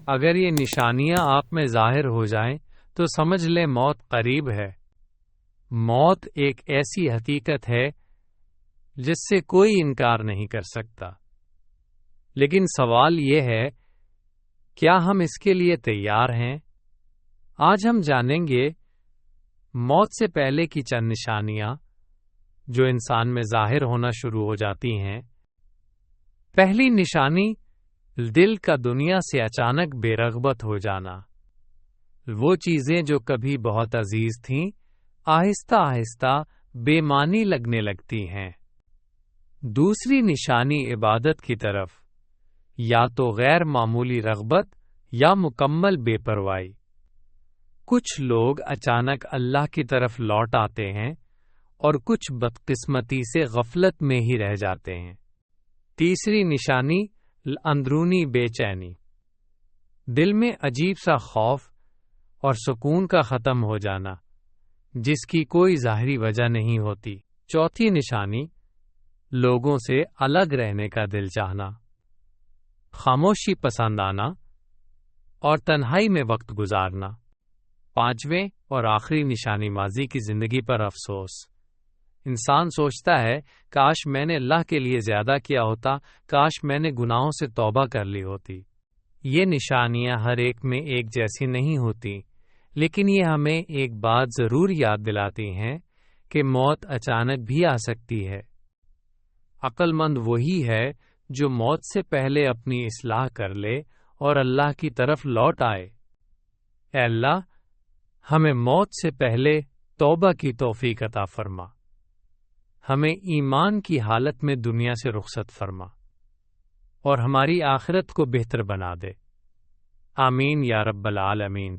اگر یہ نشانیاں آپ میں ظاہر ہو جائیں تو سمجھ لیں موت قریب ہے۔ موت ایک ایسی حقیقت ہے جس سے کوئی انکار نہیں کر سکتا، لیکن سوال یہ ہے کیا ہم اس کے لیے تیار ہیں؟ آج ہم جانیں گے موت سے پہلے کی چند نشانیاں جو انسان میں ظاہر ہونا شروع ہو جاتی ہیں۔ پہلی نشانی دل کا دنیا سے اچانک بے رغبت ہو جانا۔ وہ چیزیں جو کبھی بہت عزیز تھیں آہستہ آہستہ بے معنی لگنے لگتی ہیں۔ دوسری نشانی عبادت کی طرف یا تو غیر معمولی رغبت یا مکمل بے پرواہی۔ کچھ لوگ اچانک اللہ کی طرف لوٹ آتے ہیں اور کچھ بدقسمتی سے غفلت میں ہی رہ جاتے ہیں۔ تیسری نشانی اندرونی بے چینی۔ دل میں عجیب سا خوف اور سکون کا ختم ہو جانا جس کی کوئی ظاہری وجہ نہیں ہوتی۔ چوتھی نشانی لوگوں سے الگ رہنے کا دل چاہنا، خاموشی پسند آنا اور تنہائی میں وقت گزارنا۔ پانچویں اور آخری نشانی ماضی کی زندگی پر افسوس۔ انسان سوچتا ہے کاش میں نے اللہ کے لیے زیادہ کیا ہوتا، کاش میں نے گناہوں سے توبہ کر لی ہوتی۔ یہ نشانیاں ہر ایک میں ایک جیسی نہیں ہوتی، لیکن یہ ہمیں ایک بات ضرور یاد دلاتی ہیں کہ موت اچانک بھی آ سکتی ہے۔ عقل مند وہی ہے جو موت سے پہلے اپنی اصلاح کر لے اور اللہ کی طرف لوٹ آئے۔ اے اللہ، ہمیں موت سے پہلے توبہ کی توفیق عطا فرما، ہمیں ایمان کی حالت میں دنیا سے رخصت فرما اور ہماری آخرت کو بہتر بنا دے۔ آمین یا رب العالمین۔